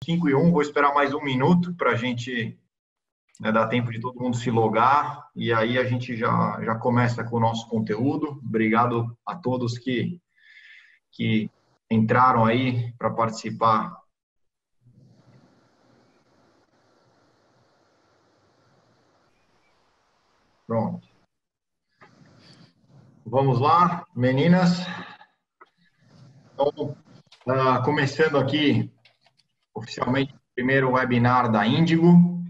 5:01, vou esperar mais um minuto para a gente, né, dar tempo de todo mundo se logar, e aí a gente já começa com o nosso conteúdo. Obrigado a todos que entraram aí para participar. Pronto. Vamos lá, meninas. Então, começando aqui oficialmente o primeiro webinar da Índigo.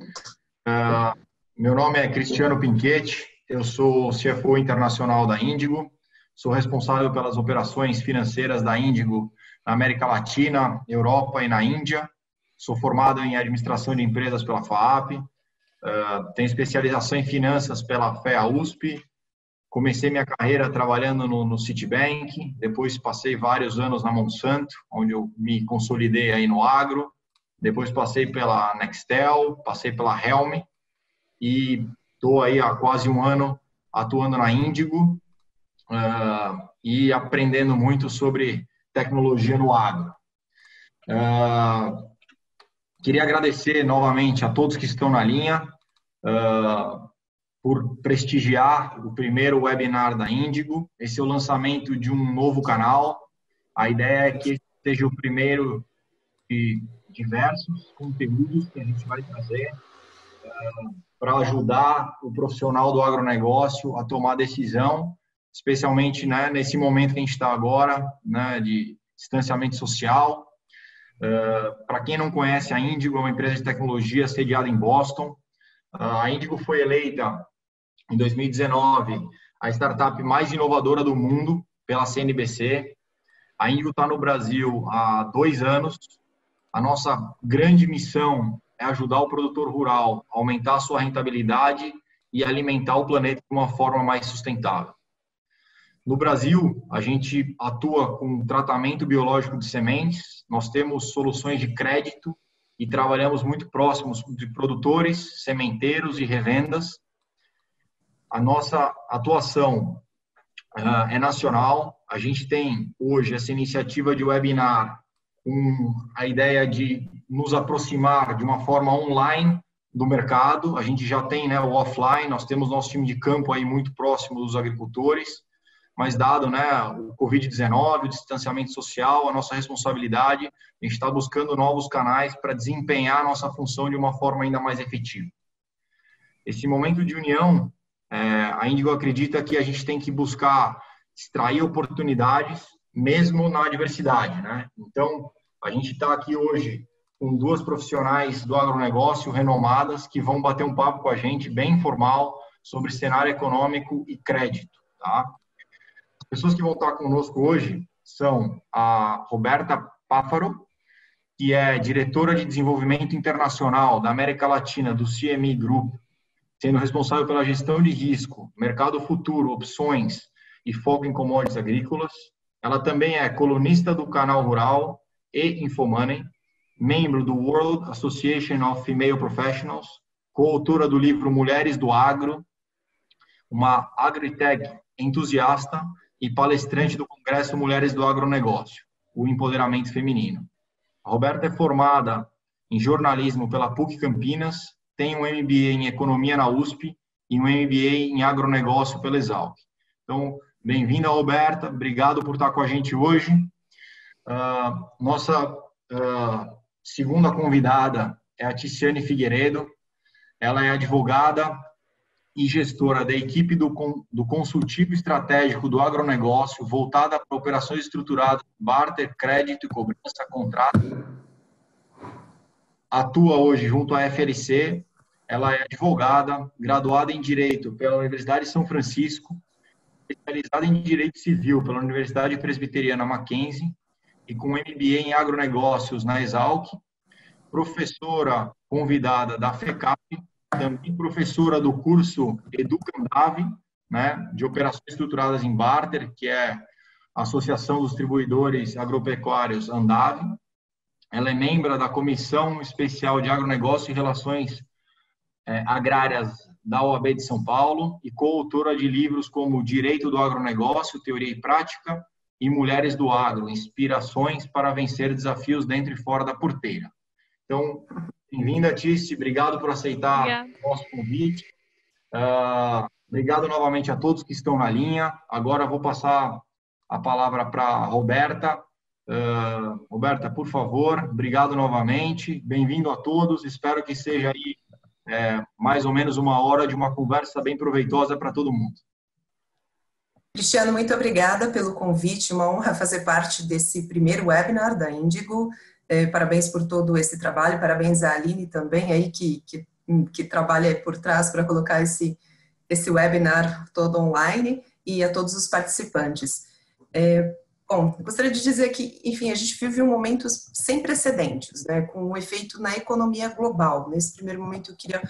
Meu nome é Cristiano Pinchetti, eu sou CFO internacional da Índigo, sou responsável pelas operações financeiras da Índigo na América Latina, Europa e na Índia. Sou formado em administração de empresas pela FAAP, tenho especialização em finanças pela FEA-USP. Comecei minha carreira trabalhando no Citibank, depois passei vários anos na Monsanto, onde eu me consolidei aí no agro. Depois passei pela Nextel, passei pela Helm e estou aí há quase um ano atuando na Índigo e aprendendo muito sobre tecnologia no agro. Queria agradecer novamente a todos que estão na linha por prestigiar o primeiro webinar da Índigo. Esse é o lançamento de um novo canal. A ideia é que esse seja o primeiro de diversos conteúdos que a gente vai trazer para ajudar o profissional do agronegócio a tomar decisão, especialmente, né, nesse momento que a gente está agora, né, de distanciamento social. Para quem não conhece, a Índigo é uma empresa de tecnologia sediada em Boston. A Índigo foi eleita em 2019 a startup mais inovadora do mundo pela CNBC. A Índigo está no Brasil há 2 anos. A nossa grande missão é ajudar o produtor rural a aumentar a sua rentabilidade e alimentar o planeta de uma forma mais sustentável. No Brasil, a gente atua com tratamento biológico de sementes, nós temos soluções de crédito e trabalhamos muito próximos de produtores, sementeiros e revendas. A nossa atuação é nacional. A gente tem hoje essa iniciativa de webinar com a ideia de nos aproximar de uma forma online do mercado. A gente já tem, né, o offline, nós temos nosso time de campo aí muito próximo dos agricultores, mas dado, né, o Covid-19, o distanciamento social, a nossa responsabilidade, a gente está buscando novos canais para desempenhar a nossa função de uma forma ainda mais efetiva. Esse momento de união, a Índigo acredita que a gente tem que buscar extrair oportunidades mesmo na adversidade, né? Então, a gente está aqui hoje com 2 profissionais do agronegócio renomadas que vão bater um papo com a gente, bem informal, sobre cenário econômico e crédito, tá? As pessoas que vão estar conosco hoje são a Roberta Páfaro, que é diretora de desenvolvimento internacional da América Latina do CME Group, sendo responsável pela gestão de risco, mercado futuro, opções e foco em commodities agrícolas. Ela também é colunista do Canal Rural e Infomoney, membro do World Association of Female Professionals, coautora do livro Mulheres do Agro, uma agritech entusiasta e palestrante do Congresso Mulheres do Agronegócio, o empoderamento feminino. A Roberta é formada em jornalismo pela PUC Campinas, tem um MBA em economia na USP e um MBA em agronegócio pela Exalc. Então, bem-vinda, Roberta. Obrigado por estar com a gente hoje. Nossa segunda convidada é a Ticiane Figueiredo. Ela é advogada e gestora da equipe do consultivo estratégico do agronegócio, voltada para operações estruturadas, barter, crédito e cobrança, contrato. Atua hoje junto à FLC. Ela é advogada, graduada em Direito pela Universidade de São Francisco, especializada em Direito Civil pela Universidade Presbiteriana Mackenzie e com MBA em Agronegócios na Exalc, professora convidada da FECAP, também professora do curso Educandave, né, de Operações Estruturadas em Barter, que é a Associação dos Distribuidores Agropecuários Andave. Ela é membro da Comissão Especial de Agronegócio e Relações Agrárias da OAB de São Paulo e coautora de livros como Direito do Agronegócio, Teoria e Prática e Mulheres do Agro, Inspirações para Vencer Desafios Dentro e Fora da Porteira. Então, bem-vinda, Tice, obrigado por aceitar Obrigada. o nosso convite. Obrigado novamente a todos que estão na linha. Agora eu vou passar a palavra para a Roberta. Roberta, por favor, obrigado novamente. Bem-vindo a todos. Espero que seja aí mais ou menos uma hora de uma conversa bem proveitosa para todo mundo. Cristiano, muito obrigada pelo convite. Uma honra fazer parte desse primeiro webinar da Índigo. Parabéns por todo esse trabalho. Parabéns à Aline também aí que trabalha por trás para colocar esse webinar todo online e a todos os participantes. Bom, gostaria de dizer que, enfim, a gente vive um momento sem precedentes, né, com um efeito na economia global. Nesse primeiro momento, eu queria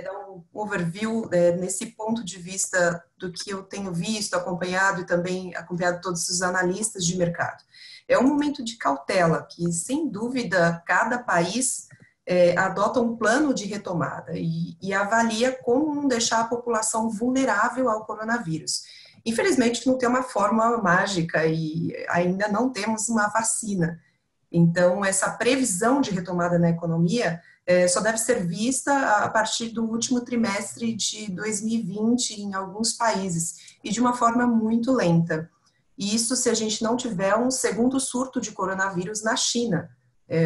dar um overview nesse ponto de vista do que eu tenho visto, acompanhado e também acompanhado todos os analistas de mercado. É um momento de cautela que, sem dúvida, cada país adota um plano de retomada e avalia como não deixar a população vulnerável ao coronavírus. Infelizmente, não tem uma fórmula mágica e ainda não temos uma vacina. Então, essa previsão de retomada na economia só deve ser vista a partir do último trimestre de 2020 em alguns países e de uma forma muito lenta. E isso se a gente não tiver um segundo surto de coronavírus na China.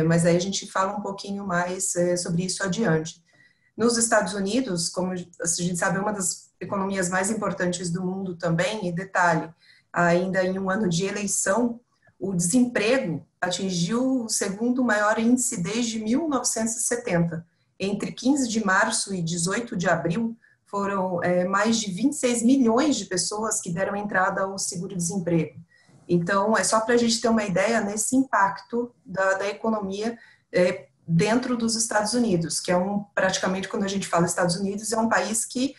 Mas aí a gente fala um pouquinho mais sobre isso adiante. Nos Estados Unidos, como a gente sabe, é uma das economias mais importantes do mundo também, e detalhe, ainda em um ano de eleição, o desemprego atingiu o segundo maior índice desde 1970. Entre 15 de março e 18 de abril, foram mais de 26 milhões de pessoas que deram entrada ao seguro-desemprego. Então, é só para a gente ter uma ideia nesse impacto da economia dentro dos Estados Unidos, que é praticamente, quando a gente fala Estados Unidos, é um país que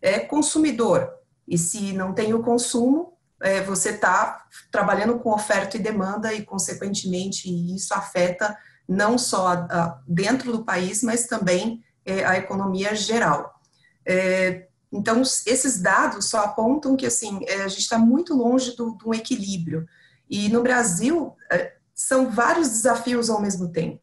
é consumidor. E se não tem o consumo, você está trabalhando com oferta e demanda e, consequentemente, isso afeta não só dentro do país, mas também a economia geral. Então, esses dados só apontam que assim, a gente está muito longe de um equilíbrio. E no Brasil, são vários desafios ao mesmo tempo.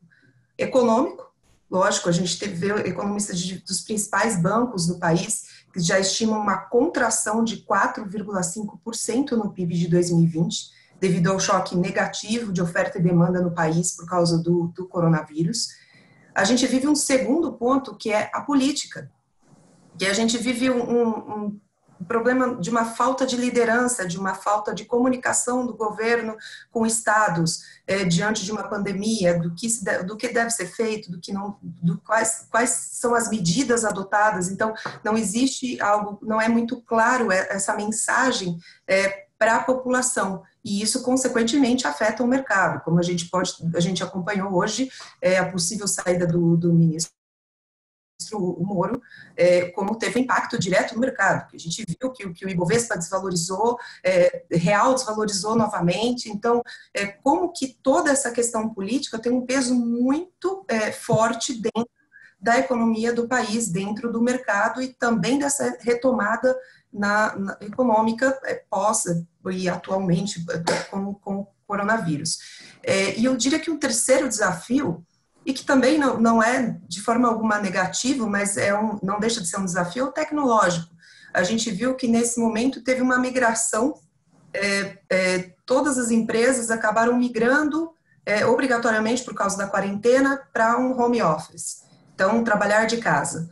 Econômico, lógico, a gente vê economistas dos principais bancos do país que já estimam uma contração de 4,5% no PIB de 2020, devido ao choque negativo de oferta e demanda no país por causa do coronavírus. A gente vive um segundo ponto, que é a política, que a gente vive um problema de uma falta de liderança, de uma falta de comunicação do governo com estados diante de uma pandemia, do que deve ser feito, do que não, quais são as medidas adotadas. Então, não existe algo, não é muito claro essa mensagem para a população. E isso, consequentemente, afeta o mercado. Como a gente acompanhou hoje, a possível saída do ministro o Moro, como teve impacto direto no mercado, que a gente viu que o Ibovespa desvalorizou, real desvalorizou novamente. Então, como que toda essa questão política tem um peso muito forte dentro da economia do país, dentro do mercado e também dessa retomada na econômica e atualmente com o coronavírus. E eu diria que o terceiro desafio, e que também não é de forma alguma negativo, mas não deixa de ser um desafio tecnológico. A gente viu que nesse momento teve uma migração, todas as empresas acabaram migrando obrigatoriamente por causa da quarentena para um home office, então trabalhar de casa.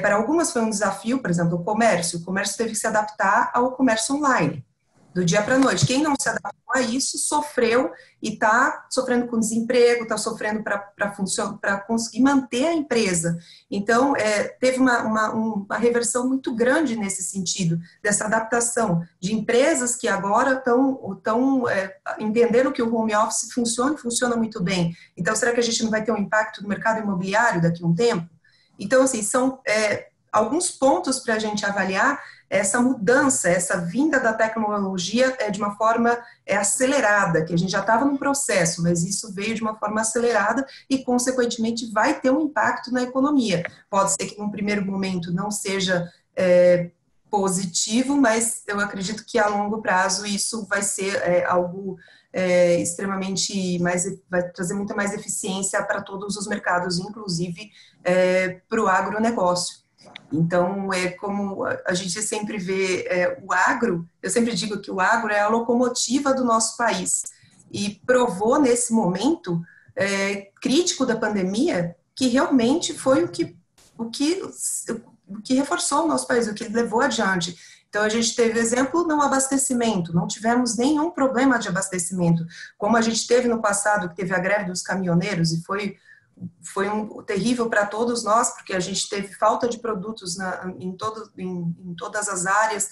Para algumas foi um desafio, por exemplo, o comércio teve que se adaptar ao comércio online, do dia para a noite. Quem não se adaptou a isso sofreu e está sofrendo com desemprego, está sofrendo para conseguir manter a empresa. Então, teve uma reversão muito grande nesse sentido, dessa adaptação de empresas que agora estão entendendo que o home office funciona muito bem. Então, será que a gente não vai ter um impacto no mercado imobiliário daqui a um tempo? Então, assim, são alguns pontos para a gente avaliar essa mudança, essa vinda da tecnologia de uma forma acelerada, que a gente já estava num processo, mas isso veio de uma forma acelerada e, consequentemente, vai ter um impacto na economia. Pode ser que, num primeiro momento, não seja positivo, mas eu acredito que, a longo prazo, isso vai ser algo extremamente vai trazer muita mais eficiência para todos os mercados, inclusive para o agronegócio. Então, como a gente sempre vê o agro, eu sempre digo que o agro é a locomotiva do nosso país e provou nesse momento crítico da pandemia que realmente foi o que reforçou o nosso país, o que levou adiante. Então, a gente teve exemplo no abastecimento, não tivemos nenhum problema de abastecimento, como a gente teve no passado, que teve a greve dos caminhoneiros, e foi terrível para todos nós, porque a gente teve falta de produtos em todas as áreas,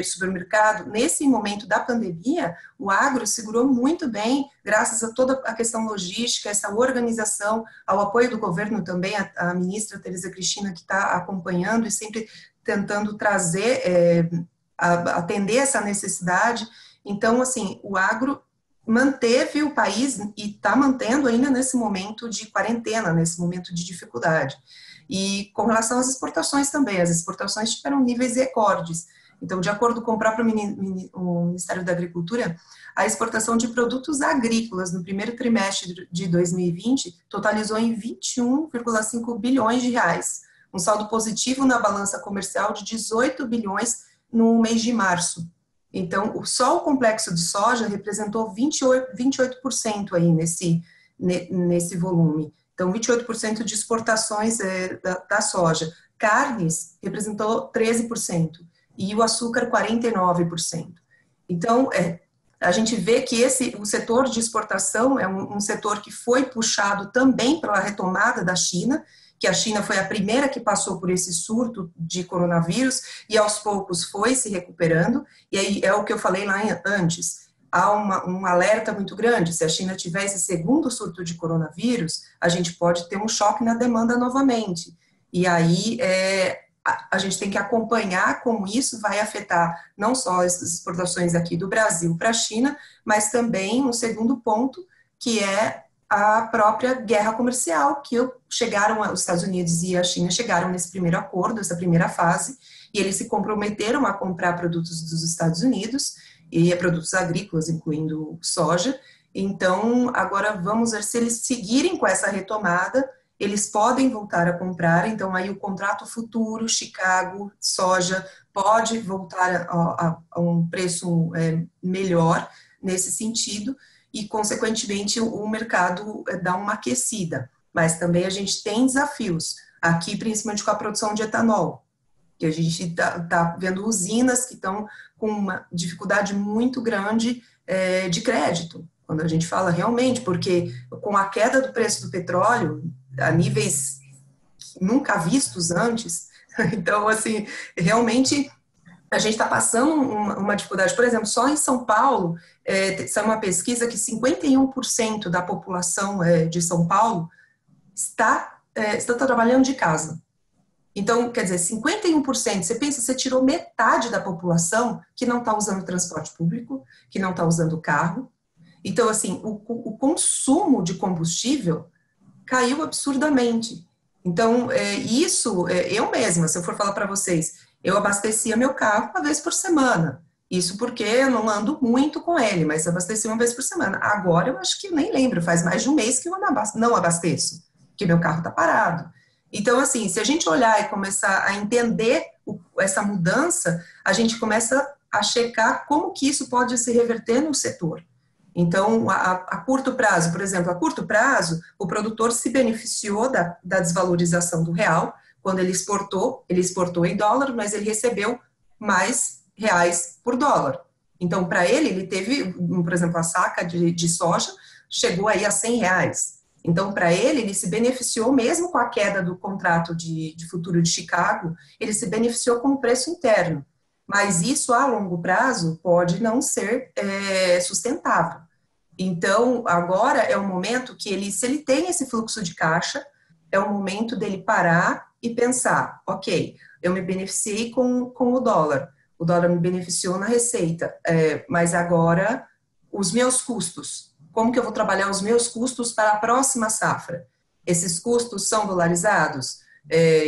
supermercado. Nesse momento da pandemia, o agro segurou muito bem, graças a toda a questão logística, essa organização, ao apoio do governo também, a ministra Tereza Cristina, que está acompanhando e sempre tentando trazer, atender essa necessidade. Então, assim, o agro manteve o país e está mantendo ainda nesse momento de quarentena, nesse momento de dificuldade. E com relação às exportações também, as exportações tiveram níveis recordes. Então, de acordo com o próprio o Ministério da Agricultura, a exportação de produtos agrícolas no primeiro trimestre de 2020 totalizou em 21,5 bilhões de reais, um saldo positivo na balança comercial de 18 bilhões no mês de março. Então, só o complexo de soja representou 28% aí nesse volume. Então, 28% de exportações da soja. Carnes representou 13% e o açúcar 49%. Então, a gente vê que o setor de exportação é um setor que foi puxado também pela retomada da China, que a China foi a primeira que passou por esse surto de coronavírus e aos poucos foi se recuperando, e aí é o que eu falei lá antes, há um alerta muito grande, se a China tiver esse segundo surto de coronavírus, a gente pode ter um choque na demanda novamente, e aí a gente tem que acompanhar como isso vai afetar não só as exportações aqui do Brasil para a China, mas também um segundo ponto, que é a própria guerra comercial, que os Estados Unidos e a China chegaram nesse primeiro acordo, essa primeira fase, e eles se comprometeram a comprar produtos dos Estados Unidos, e produtos agrícolas, incluindo soja. Então, agora vamos ver se eles seguirem com essa retomada, eles podem voltar a comprar, então aí o contrato futuro, Chicago, soja, pode voltar a um preço melhor nesse sentido, e, consequentemente, o mercado dá uma aquecida. Mas também a gente tem desafios, aqui principalmente com a produção de etanol, que a gente está vendo usinas que estão com uma dificuldade muito grande de crédito, quando a gente fala realmente, porque com a queda do preço do petróleo, a níveis nunca vistos antes, então, assim, realmente a gente está passando uma dificuldade. Por exemplo, só em São Paulo, saiu uma pesquisa que 51% da população de São Paulo está trabalhando de casa. Então, quer dizer, 51%, você pensa, você tirou metade da população que não está usando transporte público, que não está usando carro. Então, assim, o consumo de combustível caiu absurdamente. Então, eu mesma, se eu for falar para vocês, eu abastecia meu carro uma vez por semana. Isso porque eu não ando muito com ele, mas abastecia uma vez por semana. Agora eu acho que eu nem lembro, faz mais de um mês que eu não abasteço, que meu carro está parado. Então, assim, se a gente olhar e começar a entender essa mudança, a gente começa a checar como que isso pode se reverter no setor. Então, a curto prazo, por exemplo, a curto prazo, o produtor se beneficiou da desvalorização do real. Quando ele exportou em dólar, mas ele recebeu mais reais por dólar. Então, para ele teve, por exemplo, a saca de soja chegou aí a 100 reais. Então, para ele se beneficiou mesmo com a queda do contrato de futuro de Chicago, ele se beneficiou com o preço interno. Mas isso, a longo prazo, pode não ser sustentável. Então, agora é o momento que se ele tem esse fluxo de caixa, é o momento dele parar e pensar, ok, eu me beneficiei com o dólar me beneficiou na receita, mas agora os meus custos, como que eu vou trabalhar os meus custos para a próxima safra? Esses custos são dolarizados?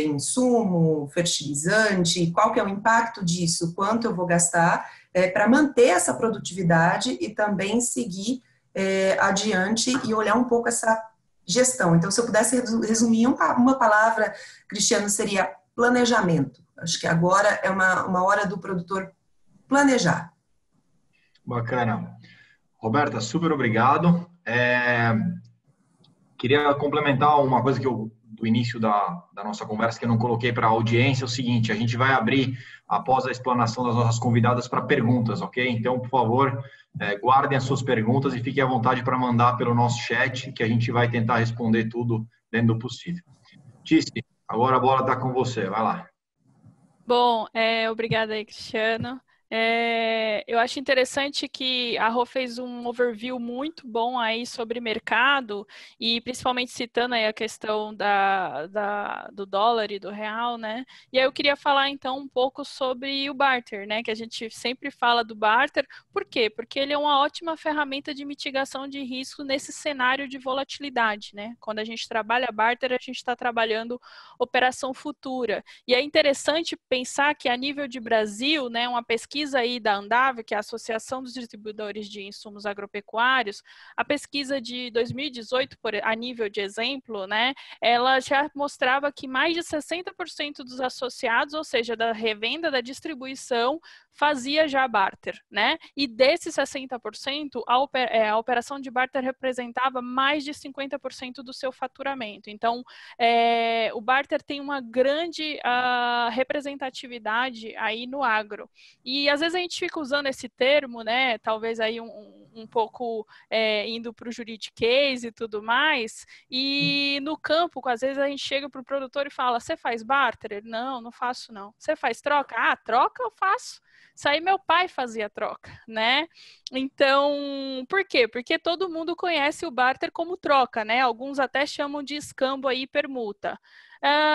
Insumo, fertilizante, qual que é o impacto disso, quanto eu vou gastar, para manter essa produtividade e também seguir adiante e olhar um pouco essa gestão. Então, se eu pudesse resumir uma palavra, Cristiano, seria planejamento. Acho que agora é uma hora do produtor planejar. Bacana. Roberta, super obrigado. Queria complementar uma coisa do início da nossa conversa que eu não coloquei para a audiência, é o seguinte, a gente vai abrir, após a explanação das nossas convidadas, para perguntas, ok? Então, por favor, guardem as suas perguntas e fiquem à vontade para mandar pelo nosso chat, que a gente vai tentar responder tudo dentro do possível. Tice, agora a bola está com você, vai lá. Bom, obrigada aí, Cristiano. Eu acho interessante que a Rô fez um overview muito bom aí sobre mercado e principalmente citando aí a questão do dólar e do real, né? E aí eu queria falar então um pouco sobre o barter, né? Que a gente sempre fala do barter. Por quê? Porque ele é uma ótima ferramenta de mitigação de risco nesse cenário de volatilidade, né? Quando a gente trabalha barter, a gente está trabalhando operação futura. E é interessante pensar que a nível de Brasil, né, uma pesquisa aí da Andav, que é a Associação dos Distribuidores de Insumos Agropecuários, a pesquisa de 2018, a nível de exemplo, né, ela já mostrava que mais de 60% dos associados, ou seja, da revenda, da distribuição, fazia já barter, né? E desses 60%, a operação de barter representava mais de 50% do seu faturamento. Então, o barter tem uma grande representatividade aí no agro. E às vezes a gente fica usando esse termo, né? Talvez aí um pouco indo para o juridiquês e tudo mais. E no campo, às vezes a gente chega para o produtor e fala: você faz barter? Ele, não faço não. Você faz troca? Ah, troca eu faço. Isso aí meu pai fazia troca, né? Então, por quê? Porque todo mundo conhece o barter como troca, né? Alguns até chamam de escambo aí, permuta.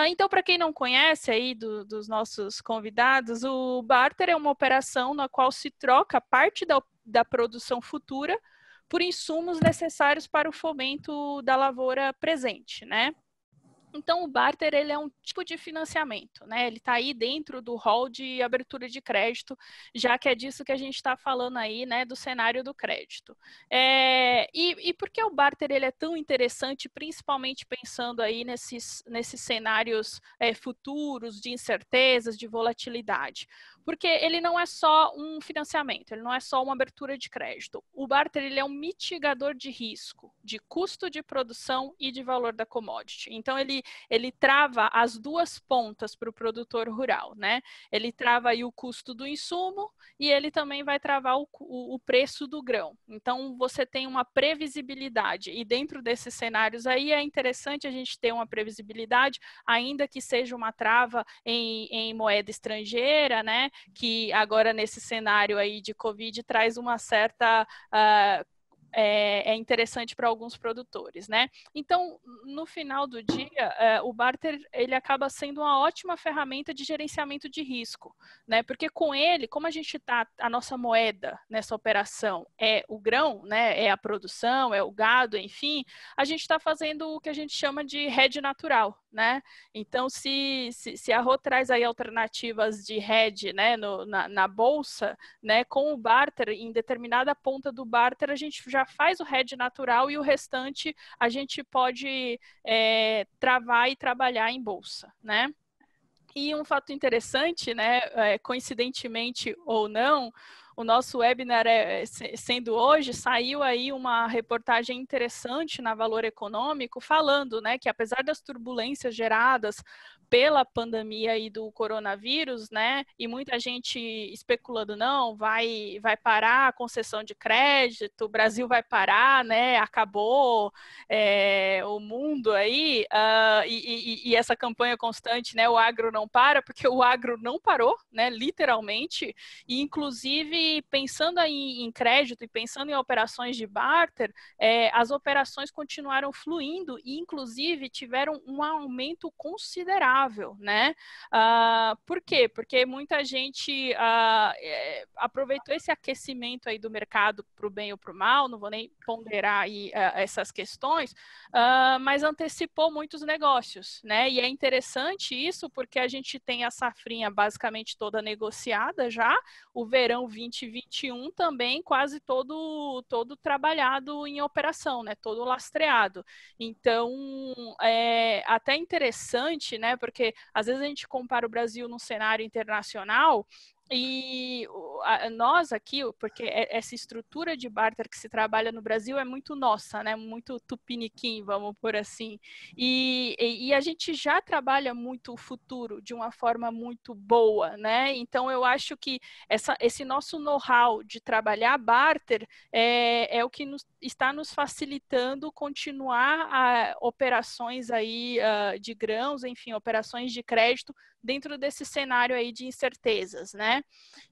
Então, para quem não conhece aí dos nossos convidados, o barter é uma operação na qual se troca parte da produção futura por insumos necessários para o fomento da lavoura presente, né? Então, o barter ele é um tipo de financiamento, né? Ele está aí dentro do rol de abertura de crédito, já que é disso que a gente está falando aí, né? Do cenário do crédito. E por que o barter ele é tão interessante, principalmente pensando aí nesses cenários futuros de incertezas, de volatilidade? Porque ele não é só um financiamento, ele não é só uma abertura de crédito. O barter ele é um mitigador de risco, de custo de produção e de valor da commodity. Então, ele trava as duas pontas para o produtor rural, né? Ele trava aí o custo do insumo e ele também vai travar o preço do grão. Então, você tem uma previsibilidade e dentro desses cenários aí é interessante a gente ter uma previsibilidade, ainda que seja uma trava em moeda estrangeira, né? Que agora nesse cenário aí de Covid traz uma certa... é interessante para alguns produtores, né? Então, no final do dia, o barter ele acaba sendo uma ótima ferramenta de gerenciamento de risco, né? Porque com ele, como a nossa moeda nessa operação é o grão, né? É a produção, é o gado, enfim, a gente está fazendo o que a gente chama de hedge natural, né? Então, se a Rô traz aí alternativas de hedge, né, na bolsa, né, com o barter, em determinada ponta do barter, a gente já faz o hedge natural e o restante a gente pode travar e trabalhar em bolsa, né? E um fato interessante, né, coincidentemente ou não, o nosso webinar, sendo hoje, saiu aí uma reportagem interessante na Valor Econômico falando, né, que apesar das turbulências geradas pela pandemia aí do coronavírus, né, e muita gente especulando, não, vai parar a concessão de crédito, o Brasil vai parar, né, acabou o mundo aí, e essa campanha constante, né, o agro não para, porque o agro não parou, né, literalmente, e inclusive pensando aí em crédito e pensando em operações de barter, as operações continuaram fluindo e inclusive tiveram um aumento considerável, né? Por quê? Porque muita gente aproveitou esse aquecimento aí do mercado para o bem ou para o mal, não vou nem ponderar aí essas questões, mas antecipou muitos negócios, né? E é interessante isso porque a gente tem a safrinha basicamente toda negociada já, o verão 2021 também quase todo trabalhado em operação, né? Todo lastreado. Então, é até interessante, né? Porque às vezes a gente compara o Brasil num cenário internacional e nós aqui, porque essa estrutura de barter que se trabalha no Brasil é muito nossa, né? Muito tupiniquim, vamos por assim. E a gente já trabalha muito o futuro de uma forma muito boa, né? Então eu acho que esse nosso know-how de trabalhar barter é o que está nos facilitando continuar operações aí de grãos, enfim, operações de crédito dentro desse cenário aí de incertezas, né?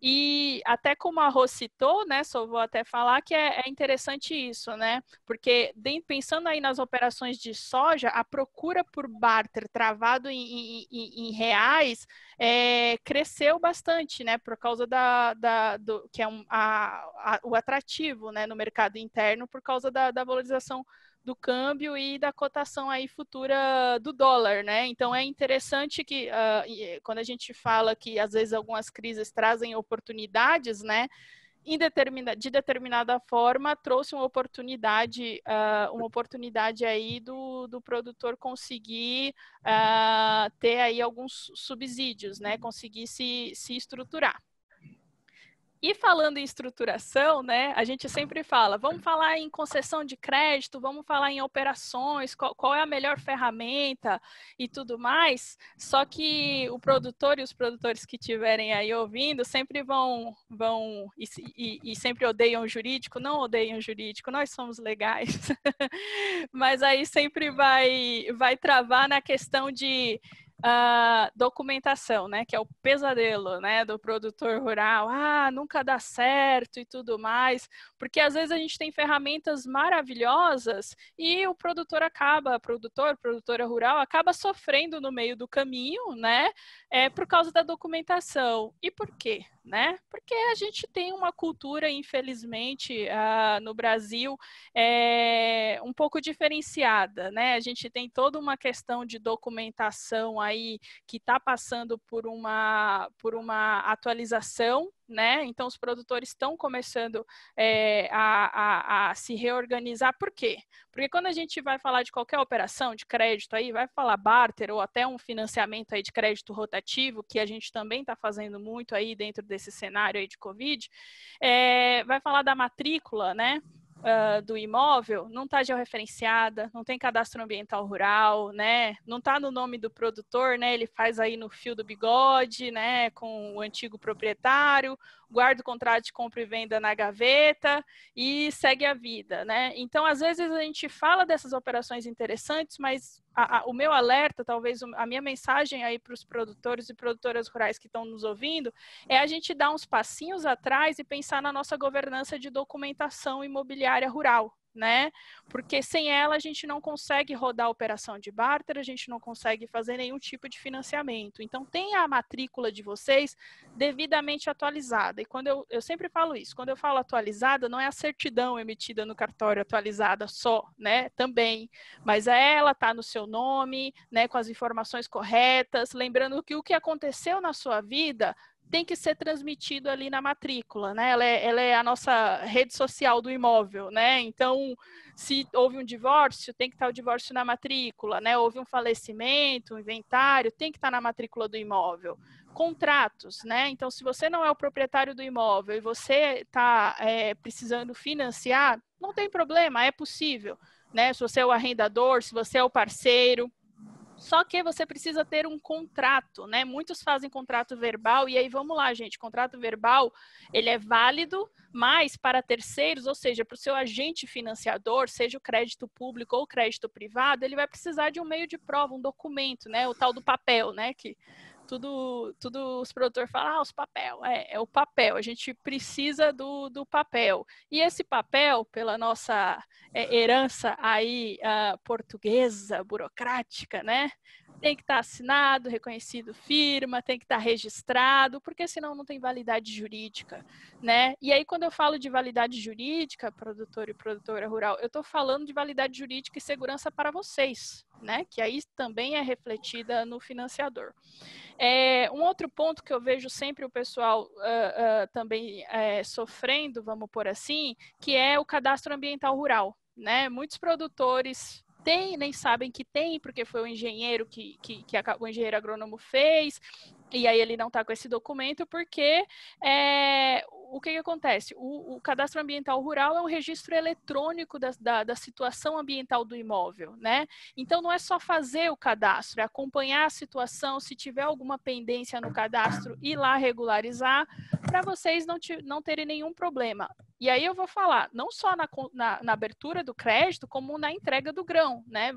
E até como a Rô citou, né, só vou até falar que é interessante isso, né? Porque pensando aí nas operações de soja, a procura por barter travado em reais cresceu bastante, né? Por causa do que é o atrativo, né, no mercado interno, por causa da valorização do câmbio e da cotação aí futura do dólar, né? Então é interessante que quando a gente fala que às vezes algumas crises trazem oportunidades, né? De determinada forma trouxe uma oportunidade aí do produtor conseguir ter aí alguns subsídios, né? Conseguir se estruturar. E falando em estruturação, né, a gente sempre fala, vamos falar em concessão de crédito, vamos falar em operações, qual é a melhor ferramenta e tudo mais, só que o produtor e os produtores que estiverem aí ouvindo sempre vão e sempre odeiam o jurídico, não odeiam o jurídico, nós somos legais, mas aí sempre vai travar na questão de documentação, né, que é o pesadelo, né, do produtor rural, nunca dá certo e tudo mais, porque às vezes a gente tem ferramentas maravilhosas e o produtora rural acaba sofrendo no meio do caminho, né, por causa da documentação. E por quê? Né? Porque a gente tem uma cultura, infelizmente, no Brasil, um pouco diferenciada, né? A gente tem toda uma questão de documentação aí que está passando por uma atualização, né? Então os produtores estão começando a se reorganizar. Por quê? Porque quando a gente vai falar de qualquer operação de crédito aí, vai falar barter ou até um financiamento aí de crédito rotativo, que a gente também está fazendo muito aí dentro desse cenário aí de Covid, vai falar da matrícula, né? Do imóvel, não está georreferenciada, não tem cadastro ambiental rural, né? Não está no nome do produtor, né? Ele faz aí no fio do bigode, né? Com o antigo proprietário, guarda o contrato de compra e venda na gaveta e segue a vida, né? Então, às vezes a gente fala dessas operações interessantes, mas o meu alerta, talvez a minha mensagem aí para os produtores e produtoras rurais que estão nos ouvindo, é a gente dar uns passinhos atrás e pensar na nossa governança de documentação imobiliária rural, né? Porque sem ela a gente não consegue rodar a operação de barter, a gente não consegue fazer nenhum tipo de financiamento. Então tenha a matrícula de vocês devidamente atualizada. E quando eu sempre falo isso, quando eu falo atualizada, não é a certidão emitida no cartório atualizada só, né? Também, mas ela está no seu nome, né? Com as informações corretas, lembrando que o que aconteceu na sua vida tem que ser transmitido ali na matrícula, né? Ela é a nossa rede social do imóvel, né? Então, se houve um divórcio, tem que estar o divórcio na matrícula, né? Houve um falecimento, um inventário, tem que estar na matrícula do imóvel. Contratos, né? Então, se você não é o proprietário do imóvel e você está precisando financiar, não tem problema, é possível, né? Se você é o arrendador, se você é o parceiro. Só que você precisa ter um contrato, né? Muitos fazem contrato verbal e aí vamos lá, gente. Contrato verbal, ele é válido, mas para terceiros, ou seja, para o seu agente financiador, seja o crédito público ou o crédito privado, ele vai precisar de um meio de prova, um documento, né? O tal do papel, né? Que tudo os produtores falam, os papel, é o papel, a gente precisa do papel. E esse papel, pela nossa herança aí portuguesa, burocrática, né? Tem que estar assinado, reconhecido firma, tem que estar registrado, porque senão não tem validade jurídica, né? E aí, quando eu falo de validade jurídica, produtor e produtora rural, eu estou falando de validade jurídica e segurança para vocês, né? Que aí também é refletida no financiador. Um outro ponto que eu vejo sempre o pessoal também sofrendo, vamos por assim, que é o cadastro ambiental rural, né? Muitos produtores têm, nem sabem que tem, porque foi o engenheiro o engenheiro agrônomo fez, e aí ele não está com esse documento, porque o que acontece? O cadastro ambiental rural é um registro eletrônico da situação ambiental do imóvel, né? Então, não é só fazer o cadastro, é acompanhar a situação, se tiver alguma pendência no cadastro, ir lá regularizar, para vocês não terem nenhum problema. E aí eu vou falar, não só na abertura do crédito, como na entrega do grão, né?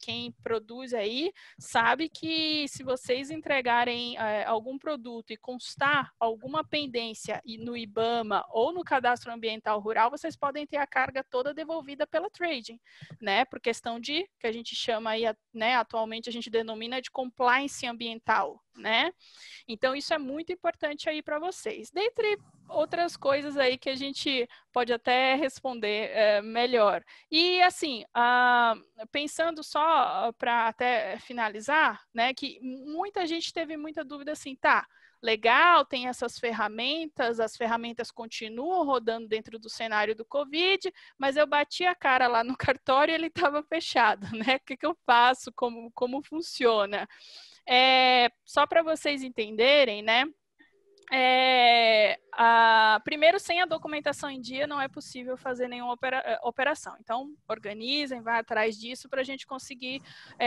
Quem produz aí sabe que se vocês entregarem algum produto e constar alguma pendência no IBAMA ou no Cadastro Ambiental Rural, vocês podem ter a carga toda devolvida pela trading, né? Por questão de, que a gente chama aí, né, atualmente a gente denomina de compliance ambiental, né? Então, isso é muito importante aí para vocês. Dentre outras coisas aí que a gente pode até responder melhor. E, assim, pensando só para até finalizar, né, que muita gente teve muita dúvida assim, tá, legal, tem essas ferramentas, as ferramentas continuam rodando dentro do cenário do Covid, mas eu bati a cara lá no cartório e ele estava fechado, né? O que eu faço? Como funciona? Só para vocês entenderem, né? Primeiro, sem a documentação em dia, não é possível fazer nenhuma operação. Então, organizem, vai atrás disso para a gente conseguir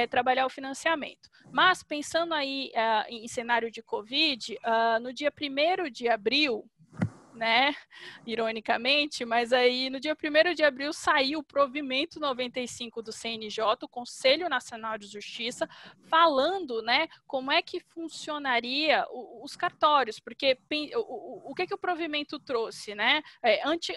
trabalhar o financiamento. Mas, pensando aí em cenário de Covid, no dia 1º de abril, né, ironicamente, mas aí no dia 1º de abril saiu o provimento 95 do CNJ, o Conselho Nacional de Justiça, falando, né, como é que funcionaria os cartórios, porque o que o provimento trouxe, né?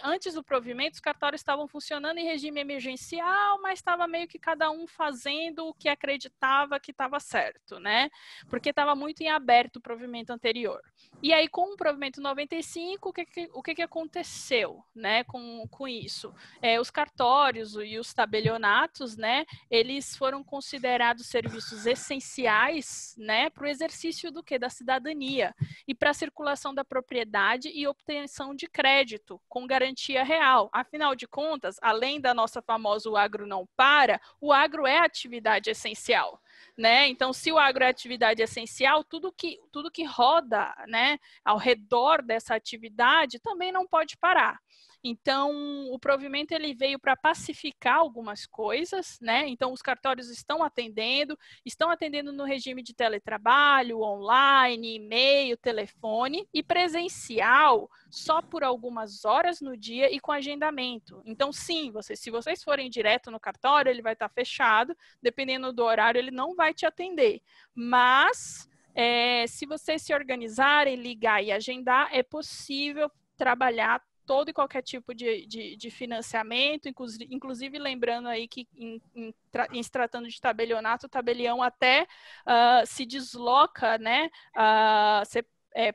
Antes do provimento, os cartórios estavam funcionando em regime emergencial, mas estava meio que cada um fazendo o que acreditava que estava certo, né? Porque estava muito em aberto o provimento anterior. E aí, com o provimento 95, o que aconteceu, né, com isso? Os cartórios e os tabelionatos, né, eles foram considerados serviços essenciais, né, para o exercício do quê? Da cidadania e para a circulação da propriedade e obtenção de crédito com garantia real. Afinal de contas, além da nossa famosa o agro não para, o agro é atividade essencial, né? Então, se o agro é atividade essencial, tudo que roda, né, ao redor dessa atividade também não pode parar. Então, o provimento ele veio para pacificar algumas coisas, né? Então, os cartórios estão atendendo no regime de teletrabalho, online, e-mail, telefone e presencial só por algumas horas no dia e com agendamento. Então, sim, se vocês forem direto no cartório, ele vai estar fechado, dependendo do horário, ele não vai te atender. Mas, se vocês se organizarem, ligar e agendar, é possível trabalhar todo e qualquer tipo de financiamento, inclusive lembrando aí que em se tratando de tabelionato, o tabelião até se desloca, né,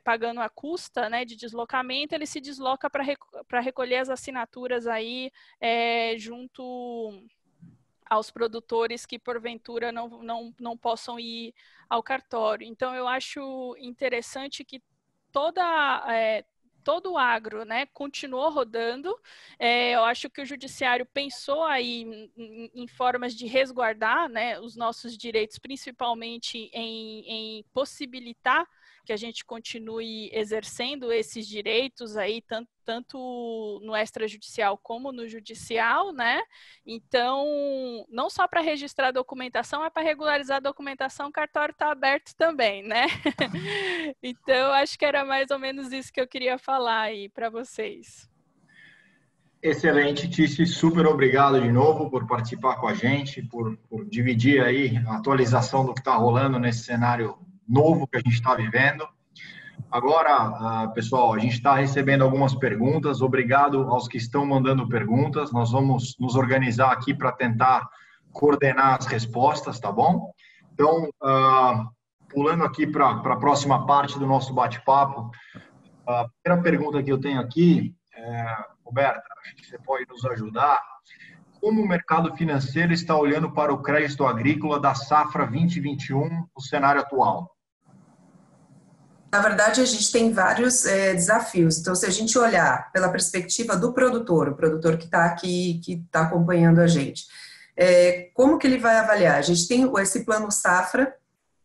pagando a custa, né, de deslocamento, ele se desloca para recolher as assinaturas aí junto aos produtores que porventura não possam ir ao cartório. Então, eu acho interessante que todo o agro, né, continuou rodando. Eu acho que o judiciário pensou aí em formas de resguardar, né, os nossos direitos, principalmente em possibilitar que a gente continue exercendo esses direitos aí, tanto no extrajudicial como no judicial, né? Então, não só para registrar a documentação, mas para regularizar a documentação, o cartório está aberto também, né? Então, acho que era mais ou menos isso que eu queria falar aí para vocês. Excelente, Tici, super obrigado de novo por participar com a gente, por dividir aí a atualização do que está rolando nesse cenário novo que a gente está vivendo. Agora, pessoal, a gente está recebendo algumas perguntas. Obrigado aos que estão mandando perguntas. Nós vamos nos organizar aqui para tentar coordenar as respostas, tá bom? Então, pulando aqui para a próxima parte do nosso bate-papo, a primeira pergunta que eu tenho aqui, Roberta, acho que você pode nos ajudar. Como o mercado financeiro está olhando para o crédito agrícola da safra 2021 no cenário atual? Na verdade, a gente tem vários desafios. Então, se a gente olhar pela perspectiva do produtor, o produtor que está aqui, que está acompanhando a gente, como que ele vai avaliar? A gente tem esse plano safra,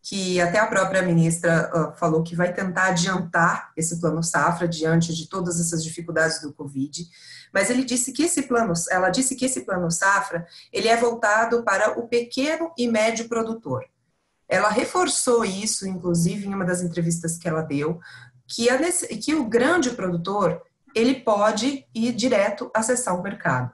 que até a própria ministra falou que vai tentar adiantar esse plano safra diante de todas essas dificuldades do Covid, mas ela disse que esse plano safra, ele é voltado para o pequeno e médio produtor. Ela reforçou isso, inclusive, em uma das entrevistas que ela deu, que o grande produtor, ele pode ir direto acessar o mercado.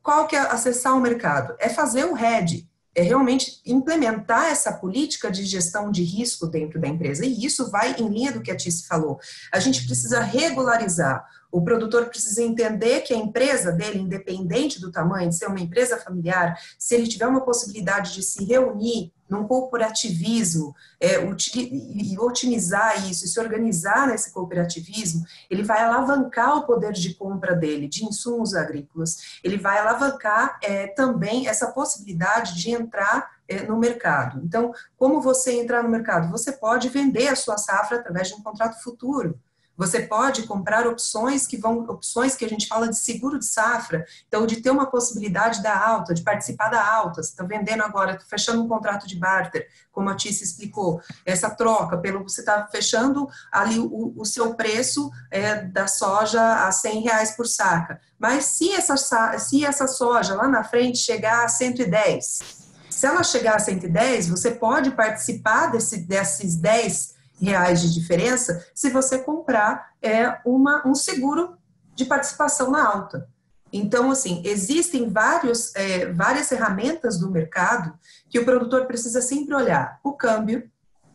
Qual que é acessar o mercado? É fazer o hedge, é realmente implementar essa política de gestão de risco dentro da empresa. E isso vai em linha do que a Tice falou. A gente precisa regularizar. O produtor precisa entender que a empresa dele, independente do tamanho, de ser uma empresa familiar, se ele tiver uma possibilidade de se reunir num cooperativismo e otimizar isso, e se organizar nesse cooperativismo, ele vai alavancar o poder de compra dele, de insumos agrícolas, ele vai alavancar também essa possibilidade de entrar no mercado. Então, como você entrar no mercado? Você pode vender a sua safra através de um contrato futuro. Você pode comprar opções que a gente fala de seguro de safra, então de ter uma possibilidade da alta, de participar da alta. Você está vendendo agora, está fechando um contrato de barter, como a Tice explicou, essa troca, você está fechando ali o seu preço da soja a R$100 por saca. Mas se essa soja lá na frente chegar a 110, se ela chegar a 110, você pode participar desses 10 reais de diferença se você comprar um seguro de participação na alta. Então, assim, existem várias ferramentas do mercado que o produtor precisa sempre olhar. O câmbio,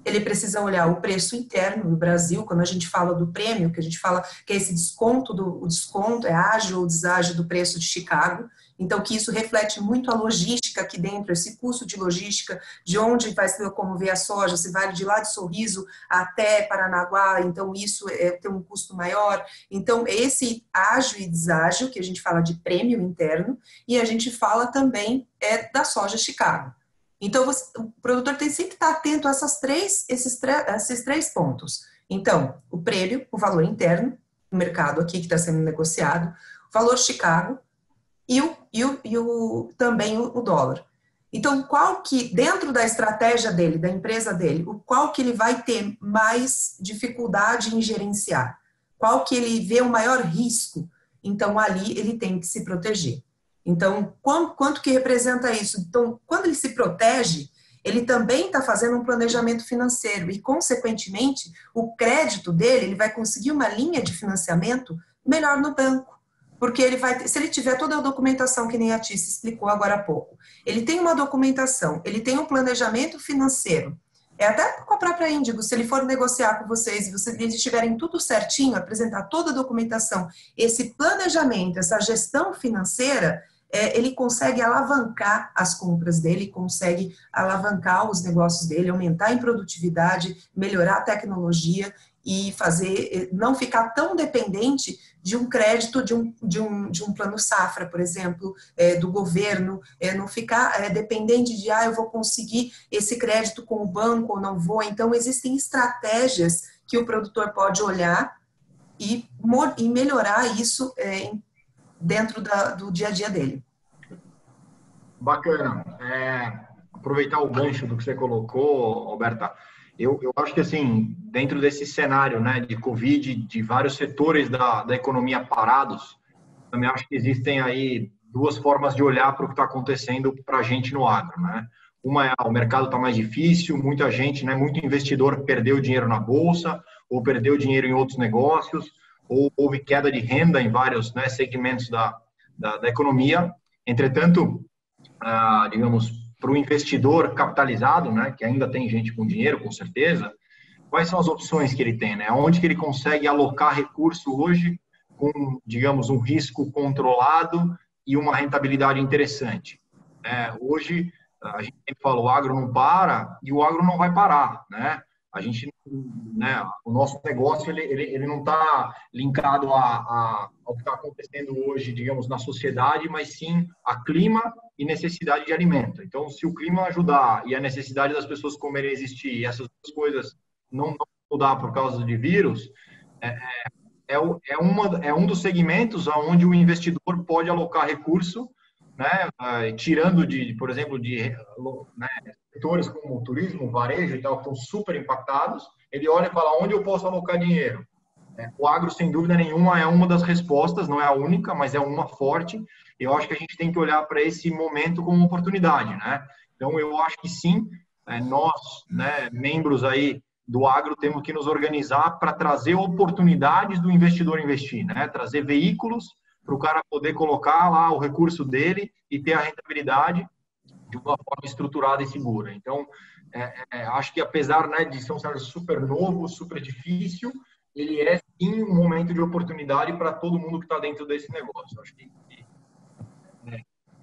ele precisa olhar o preço interno no Brasil, quando a gente fala do prêmio, que a gente fala que é esse desconto, o desconto é ágil ou deságil do preço de Chicago, então que isso reflete muito a logística aqui dentro, esse custo de logística, de onde vai se locomover a soja, se vai de lá de Sorriso até Paranaguá, então isso tem um custo maior. Então esse ágil e deságil, que a gente fala de prêmio interno, e a gente fala também da soja Chicago. Então, o produtor tem sempre que estar atento a esses três pontos. Então, o prêmio, o valor interno, o mercado aqui que está sendo negociado, o valor Chicago e também o dólar. Então, dentro da estratégia dele, da empresa dele, qual que ele vai ter mais dificuldade em gerenciar? Qual que ele vê o maior risco? Então, ali ele tem que se proteger. Então, quanto que representa isso? Então, quando ele se protege, ele também está fazendo um planejamento financeiro e, consequentemente, o crédito dele, ele vai conseguir uma linha de financiamento melhor no banco. Porque se ele tiver toda a documentação, que nem a Tice explicou agora há pouco, ele tem uma documentação, ele tem um planejamento financeiro, até com a própria Índigo, se ele for negociar com vocês e eles tiverem tudo certinho, apresentar toda a documentação, esse planejamento, essa gestão financeira, ele consegue alavancar as compras dele, consegue alavancar os negócios dele, aumentar em produtividade, melhorar a tecnologia e não ficar tão dependente de um crédito, de um plano safra, por exemplo, do governo, não ficar dependente de, eu vou conseguir esse crédito com o banco ou não vou. Então, existem estratégias que o produtor pode olhar e melhorar isso dentro do dia a dia dele. Bacana. Aproveitar o gancho do que você colocou, Roberta, eu acho que, assim, dentro desse cenário, né, de Covid, de vários setores da economia parados, também acho que existem aí duas formas de olhar para o que está acontecendo para a gente no agro, né? Uma é o mercado está mais difícil, muita gente, né, muito investidor perdeu dinheiro na bolsa ou perdeu dinheiro em outros negócios, ou houve queda de renda em vários, né, segmentos da economia. Entretanto, digamos, para o investidor capitalizado, né, que ainda tem gente com dinheiro, com certeza, quais são as opções que ele tem, né? Onde que ele consegue alocar recurso hoje com, digamos, um risco controlado e uma rentabilidade interessante? Hoje, A gente sempre fala, o agro não para e o agro não vai parar, né? A gente, né, o nosso negócio, ele não está linkado ao que está acontecendo hoje, digamos, na sociedade, mas sim a clima e necessidade de alimento. Então, se o clima ajudar e a necessidade das pessoas comerem existir, e essas duas coisas não mudar por causa de vírus, é um dos segmentos onde o investidor pode alocar recurso, né, tirando por exemplo, né, setores como turismo, varejo e tal, que estão super impactados, ele olha e fala, onde eu posso alocar dinheiro? O agro, sem dúvida nenhuma, é uma das respostas, não é a única, mas é uma forte. Eu acho que a gente tem que olhar para esse momento como uma oportunidade, né? Então, eu acho que sim, nós, né, membros aí do agro, temos que nos organizar para trazer oportunidades do investidor investir, né? Trazer veículos para o cara poder colocar lá o recurso dele e ter a rentabilidade de uma forma estruturada e segura. Então, acho que apesar, né, de ser um cenário super novo, super difícil, ele é sim um momento de oportunidade para todo mundo que está dentro desse negócio. Acho que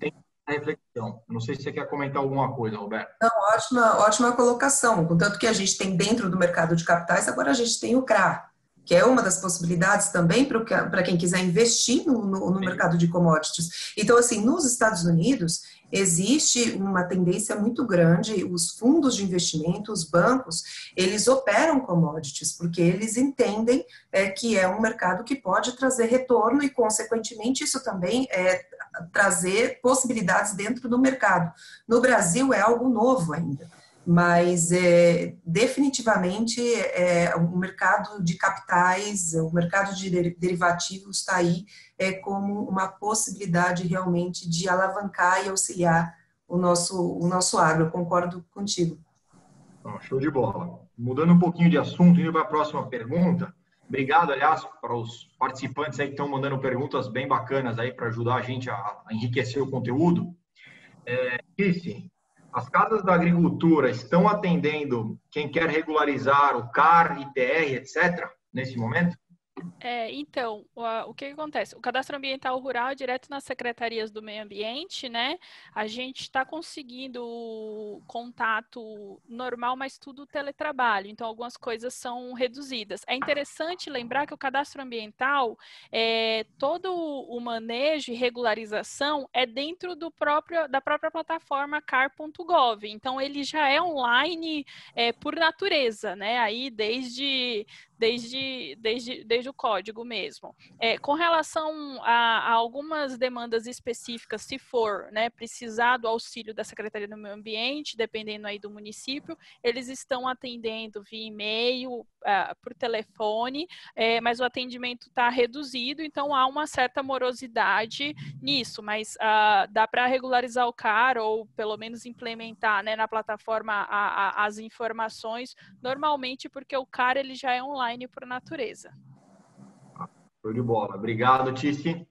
tem reflexão. Não sei se você quer comentar alguma coisa, Roberto. Não, ótima colocação. Contanto que a gente tem dentro do mercado de capitais, agora a gente tem o CRA, que é uma das possibilidades também para quem quiser investir no mercado de commodities. Então, assim, nos Estados Unidos, existe uma tendência muito grande, os fundos de investimento, os bancos, eles operam commodities, porque eles entendem que é um mercado que pode trazer retorno e, consequentemente, isso também trazer possibilidades dentro do mercado. No Brasil, é algo novo ainda. Mas definitivamente o mercado de capitais, o mercado de derivativos está aí como uma possibilidade realmente de alavancar e auxiliar o nosso agro. Eu concordo contigo. Show de bola. Mudando um pouquinho de assunto, indo para a próxima pergunta. Obrigado, aliás, para os participantes aí que estão mandando perguntas bem bacanas aí para ajudar a gente a enriquecer o conteúdo. Sim. As casas da agricultura estão atendendo quem quer regularizar o CAR, ITR, etc., nesse momento? Então, o que acontece? O cadastro ambiental rural é direto nas secretarias do meio ambiente, né? A gente está conseguindo contato normal, mas tudo teletrabalho, então algumas coisas são reduzidas. É interessante lembrar que o cadastro ambiental, todo o manejo e regularização é dentro da própria plataforma car.gov, então ele já é online por natureza, né? Aí desde o código mesmo. Com relação a algumas demandas específicas, se for, né, precisar do auxílio da Secretaria do Meio Ambiente, dependendo aí do município, eles estão atendendo via e-mail, por telefone, mas o atendimento está reduzido, então há uma certa morosidade nisso, mas dá para regularizar o CAR ou pelo menos implementar, né, na plataforma as informações, normalmente porque o CAR ele já é online por natureza. Show de bola. Obrigado, Tissi.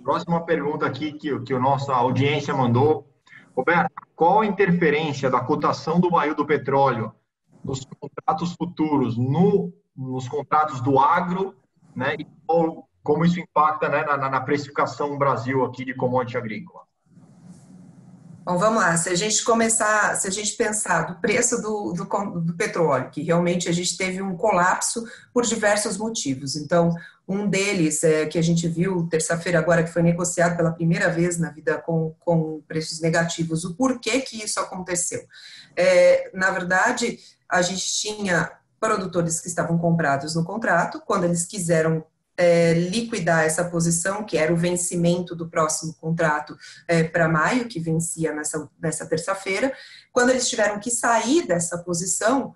Próxima pergunta aqui que a nossa audiência mandou. Roberto, qual a interferência da cotação do barril do petróleo nos contratos futuros, nos contratos do agro, né? E como isso impacta, né, na precificação no Brasil aqui de commodity agrícola? Bom, vamos lá. Se a gente pensar do preço do petróleo, que realmente a gente teve um colapso por diversos motivos. Então, um deles que a gente viu terça-feira agora, que foi negociado pela primeira vez na vida com preços negativos. O porquê que isso aconteceu? Na verdade, a gente tinha produtores que estavam comprados no contrato, quando eles quiseram liquidar essa posição, que era o vencimento do próximo contrato para maio, que vencia nessa terça-feira. Quando eles tiveram que sair dessa posição,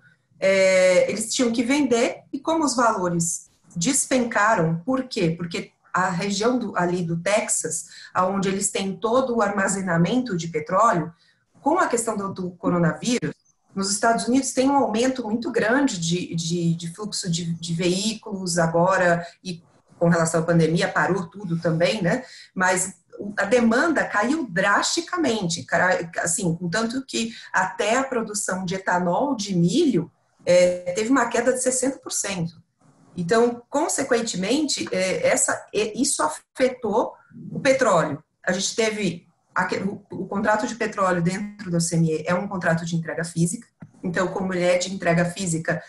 eles tinham que vender, e como os valores despencaram, por quê? Porque a região ali do Texas, onde eles têm todo o armazenamento de petróleo, com a questão do coronavírus, nos Estados Unidos tem um aumento muito grande de fluxo de veículos agora, e com relação à pandemia parou tudo também, né? Mas a demanda caiu drasticamente, assim, contanto que até a produção de etanol de milho teve uma queda de 60%. Então, consequentemente, isso afetou o petróleo. A gente teve o contrato de petróleo dentro do CME é um contrato de entrega física. Então, como ele é de entrega física,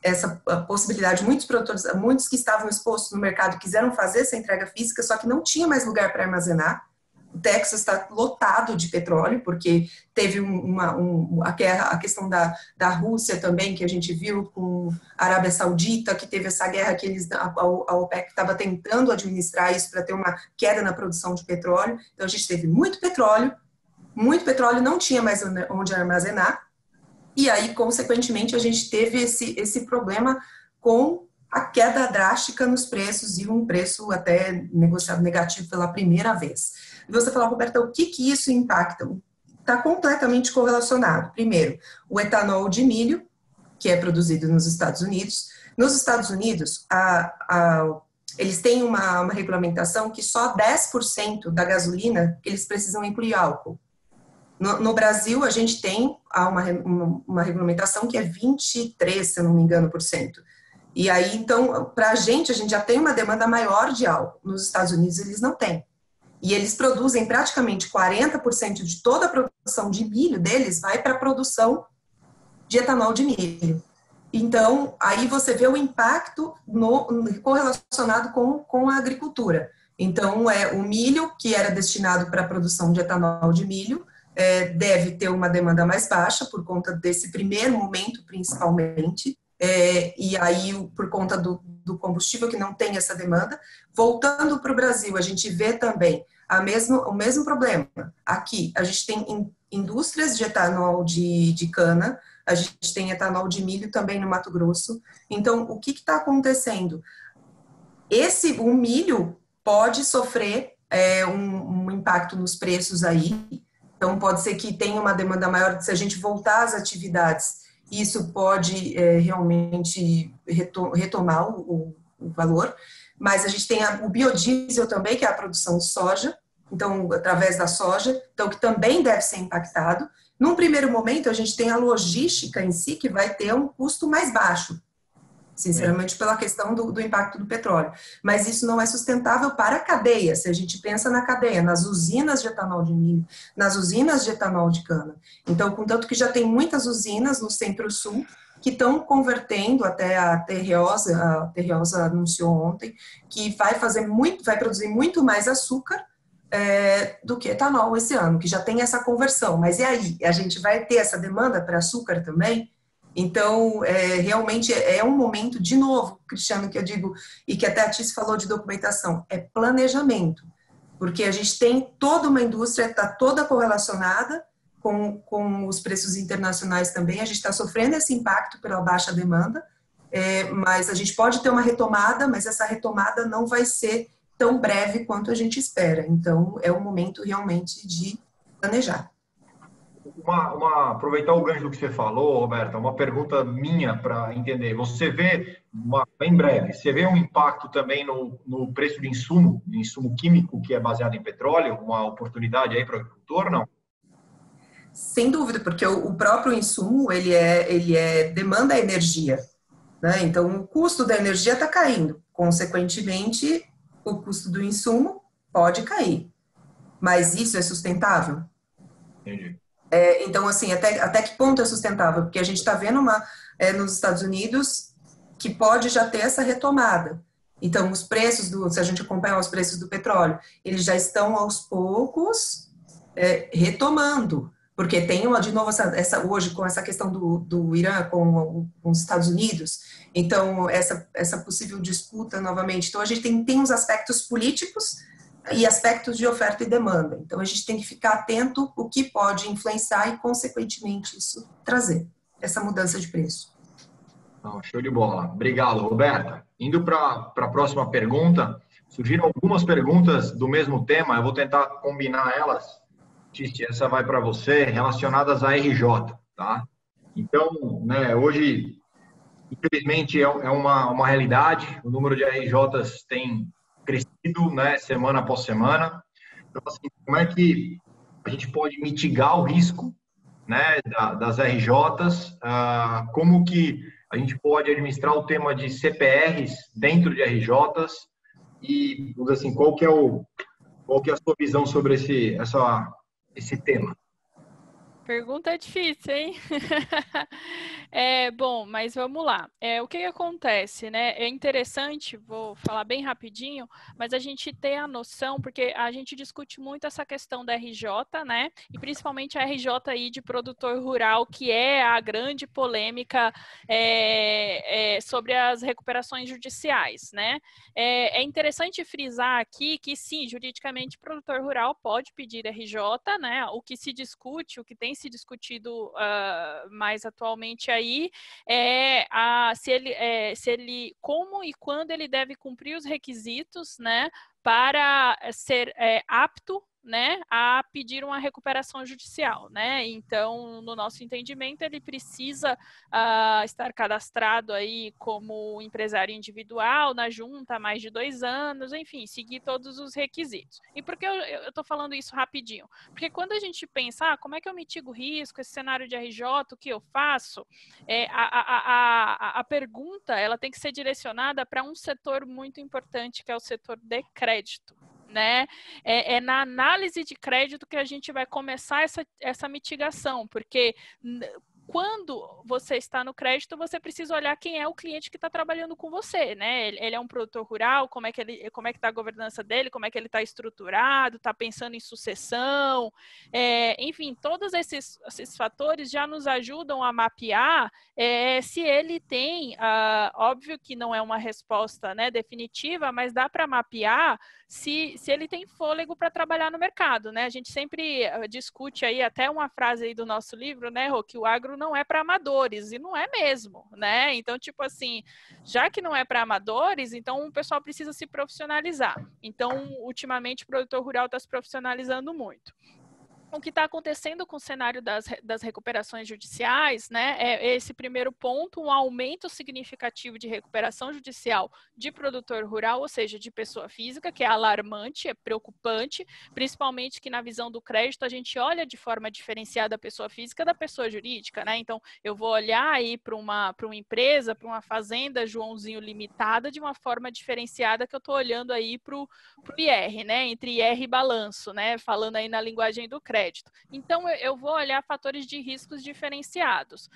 essa possibilidade, muitos produtores, muitos que estavam expostos no mercado quiseram fazer essa entrega física, só que não tinha mais lugar para armazenar. O Texas está lotado de petróleo, porque teve a questão da Rússia também, que a gente viu com a Arábia Saudita, que teve essa guerra que a OPEC estava tentando administrar isso para ter uma queda na produção de petróleo. Então, a gente teve muito petróleo, não tinha mais onde armazenar, e aí, consequentemente, a gente teve esse problema com a queda drástica nos preços e um preço até negociado negativo pela primeira vez. E você fala, Roberta, o que isso impacta? Está completamente correlacionado. Primeiro, o etanol de milho, que é produzido nos Estados Unidos. Nos Estados Unidos, eles têm uma regulamentação que só 10% da gasolina que eles precisam incluir álcool. No Brasil, a gente tem uma regulamentação que é 23%, se eu não me engano, por cento. E aí, então, para a gente já tem uma demanda maior de álcool. Nos Estados Unidos, eles não têm. E eles produzem praticamente 40% de toda a produção de milho deles vai para a produção de etanol de milho. Então, aí você vê o impacto correlacionado com a agricultura. Então, o milho, que era destinado para a produção de etanol de milho, deve ter uma demanda mais baixa por conta desse primeiro momento, principalmente, e aí por conta do combustível que não tem essa demanda. Voltando para o Brasil, a gente vê também o mesmo problema. Aqui, a gente tem indústrias de etanol de cana, a gente tem etanol de milho também no Mato Grosso. Então, o que está acontecendo? O milho pode sofrer um impacto nos preços aí. Então, pode ser que tenha uma demanda maior, se a gente voltar às atividades, isso pode realmente retomar o valor. Mas a gente tem o biodiesel também, que é a produção de soja, então, através da soja, então, que também deve ser impactado. Num primeiro momento, a gente tem a logística em si, que vai ter um custo mais baixo, sinceramente, pela questão do impacto do petróleo. Mas isso não é sustentável para a cadeia, se a gente pensa na cadeia, nas usinas de etanol de milho, nas usinas de etanol de cana. Então, contanto que já tem muitas usinas no Centro-Sul que estão convertendo, até a Terreosa anunciou ontem, que vai produzir muito mais açúcar do que etanol esse ano, que já tem essa conversão. Mas e aí? A gente vai ter essa demanda para açúcar também? Então, realmente é um momento, de novo, Cristiano, que eu digo, e que até a Tice falou de documentação, é planejamento, porque a gente tem toda uma indústria, está toda correlacionada com os preços internacionais também, a gente está sofrendo esse impacto pela baixa demanda, mas a gente pode ter uma retomada, mas essa retomada não vai ser tão breve quanto a gente espera. Então, é um momento realmente de planejar. Aproveitar o gancho do que você falou, Roberta, uma pergunta minha para entender. Você vê, em breve, você vê um impacto também no preço de insumo químico que é baseado em petróleo, uma oportunidade aí para o agricultor, não? Sem dúvida, porque o próprio insumo, ele demanda energia, né? Então, o custo da energia está caindo. Consequentemente, o custo do insumo pode cair. Mas isso é sustentável? Entendi. Então, assim, até que ponto é sustentável? Porque a gente está vendo nos Estados Unidos que pode já ter essa retomada. Então, os preços, se a gente acompanhar os preços do petróleo, eles já estão aos poucos retomando. Porque tem, de novo, hoje com essa questão do Irã com os Estados Unidos, então, essa possível disputa novamente. Então, a gente tem uns aspectos políticos e aspectos de oferta e demanda. Então, a gente tem que ficar atento o que pode influenciar e, consequentemente, isso trazer essa mudança de preço. Show de bola. Obrigado, Roberta. Indo para a próxima pergunta, surgiram algumas perguntas do mesmo tema, eu vou tentar combinar elas. Tice, essa vai para você, relacionadas à RJ, tá? Então, hoje, infelizmente, é uma realidade, o número de RJs tem crescido, semana após semana. Então, assim, como é que a gente pode mitigar o risco, das RJs? Como que a gente pode administrar o tema de CPRs dentro de RJs? E, assim, qual que é Qual que é a sua visão sobre esse tema? Pergunta difícil, hein? Bom, mas vamos lá. O que acontece, né? É interessante, vou falar bem rapidinho, mas a gente ter a noção, porque a gente discute muito essa questão da RJ, né? E principalmente a RJ aí de produtor rural, que é a grande polêmica sobre as recuperações judiciais, né? É interessante frisar aqui que, sim, juridicamente, o produtor rural pode pedir RJ, né? O que se discute, o que tem se discutido mais atualmente aí se ele como e quando ele deve cumprir os requisitos, né, para ser apto, né, a pedir uma recuperação judicial, né? Então, no nosso entendimento, ele precisa estar cadastrado aí como empresário individual na junta há mais de 2 anos, enfim, seguir todos os requisitos. E por que eu estou falando isso rapidinho? Porque quando a gente pensa, como é que eu mitigo o risco, esse cenário de RJ, o que eu faço? A pergunta ela tem que ser direcionada para um setor muito importante, que é o setor de crédito. Né? É na análise de crédito que a gente vai começar essa mitigação, porque quando você está no crédito, você precisa olhar quem é o cliente que está trabalhando com você, né? Ele é um produtor rural, como é que está a governança dele, como é que ele está estruturado, está pensando em sucessão, enfim, todos esses fatores já nos ajudam a mapear se ele tem, óbvio que não é uma resposta, né, definitiva, mas dá para mapear se ele tem fôlego para trabalhar no mercado, né? A gente sempre discute aí até uma frase aí do nosso livro, né, Rô, que o agro não é para amadores, e não é mesmo, né? Então, tipo assim, já que não é para amadores, então o pessoal precisa se profissionalizar. Então, ultimamente, o produtor rural está se profissionalizando muito. O que está acontecendo com o cenário das recuperações judiciais, né, é esse primeiro ponto, um aumento significativo de recuperação judicial de produtor rural, ou seja, de pessoa física, que é alarmante, é preocupante, principalmente que na visão do crédito a gente olha de forma diferenciada a pessoa física da pessoa jurídica, né? Então, eu vou olhar aí para uma empresa, para uma fazenda Joãozinho Limitada de uma forma diferenciada que eu estou olhando aí para o IR, né? Entre IR e balanço, né? Falando aí na linguagem do crédito. Então, eu vou olhar fatores de riscos diferenciados.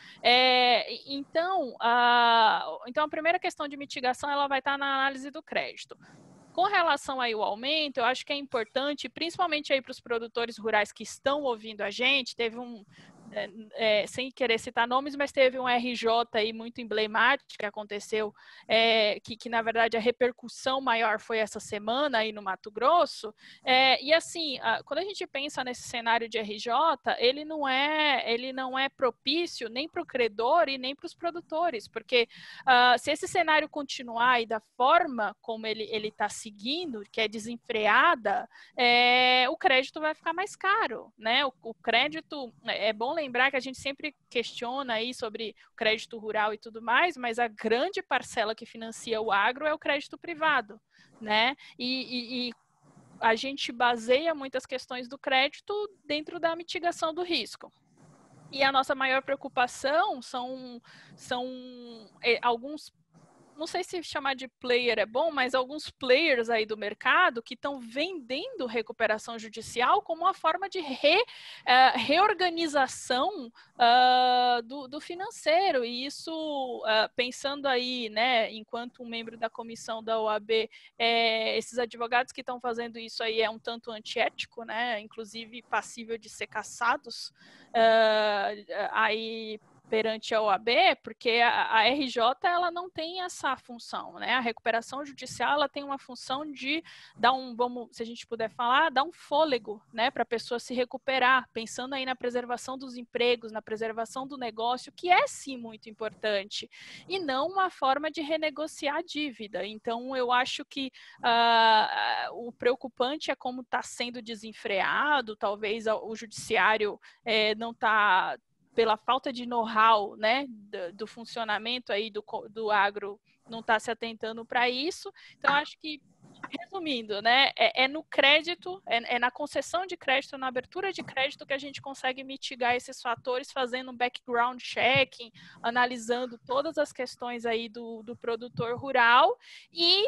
Então, a primeira questão de mitigação ela vai estar na análise do crédito. Com relação aí ao aumento, eu acho que é importante, principalmente aí para os produtores rurais que estão ouvindo a gente, teve sem querer citar nomes, mas teve um RJ aí muito emblemático que aconteceu, que na verdade a repercussão maior foi essa semana aí no Mato Grosso, e assim, quando a gente pensa nesse cenário de RJ, ele não é propício nem para o credor e nem para os produtores, porque se esse cenário continuar e da forma como ele está seguindo, que é desenfreada, o crédito vai ficar mais caro, né? O crédito, é bom lembrar que a gente sempre questiona aí sobre o crédito rural e tudo mais, mas a grande parcela que financia o agro é o crédito privado, né? E a gente baseia muitas questões do crédito dentro da mitigação do risco. E a nossa maior preocupação são alguns, não sei se chamar de player é bom, mas alguns players aí do mercado que estão vendendo recuperação judicial como uma forma de reorganização do financeiro. E isso, pensando aí, né, enquanto um membro da comissão da OAB, esses advogados que estão fazendo isso aí é um tanto antiético, né, inclusive passível de ser caçados aí perante a OAB, porque a RJ ela não tem essa função, né? A recuperação judicial ela tem uma função de dar se a gente puder falar, dar um fôlego, né, para a pessoa se recuperar, pensando aí na preservação dos empregos, na preservação do negócio, que é sim muito importante, e não uma forma de renegociar a dívida. Então, eu acho que o preocupante é como está sendo desenfreado, talvez o judiciário não está, pela falta de know-how, né, do funcionamento aí do agro, não está se atentando para isso. Então, acho que resumindo, né, é no crédito, é na concessão de crédito, na abertura de crédito que a gente consegue mitigar esses fatores, fazendo um background checking, analisando todas as questões aí do produtor rural, e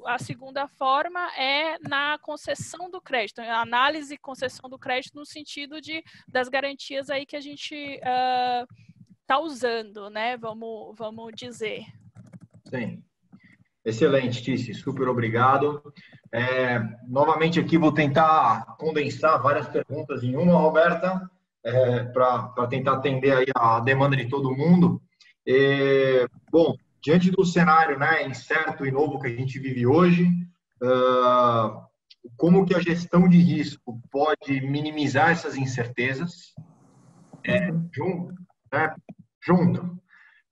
a segunda forma é na concessão do crédito, a análise e concessão do crédito no sentido das garantias aí que a gente está usando, né, vamos dizer. Sim. Excelente, Tice, super obrigado. Novamente aqui vou tentar condensar várias perguntas em uma, Roberta, para tentar atender aí a demanda de todo mundo. Bom, diante do cenário, né, incerto e novo que a gente vive hoje, como que a gestão de risco pode minimizar essas incertezas? Junto.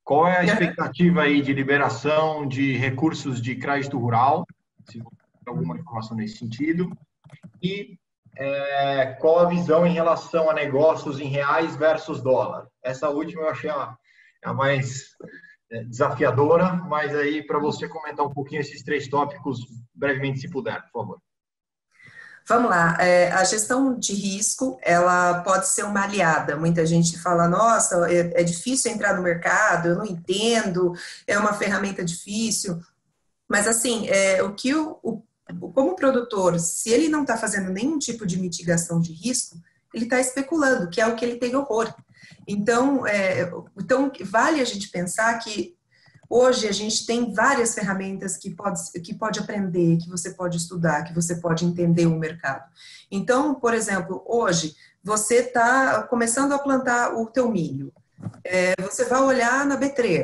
Qual é a expectativa aí de liberação de recursos de crédito rural? Se você tem alguma informação nesse sentido. E qual a visão em relação a negócios em reais versus dólar? Essa última eu achei a mais desafiadora, mas aí para você comentar um pouquinho esses 3 tópicos, brevemente, se puder, por favor. Vamos lá, a gestão de risco, ela pode ser uma aliada. Muita gente fala, nossa, é difícil entrar no mercado, eu não entendo, é uma ferramenta difícil. Mas, assim, como produtor, se ele não está fazendo nenhum tipo de mitigação de risco, ele está especulando, que é o que ele tem horror. Então, vale a gente pensar que hoje a gente tem várias ferramentas que pode aprender, que você pode estudar, que você pode entender o mercado. Então, por exemplo, hoje você está começando a plantar o teu milho. Você vai olhar na B3.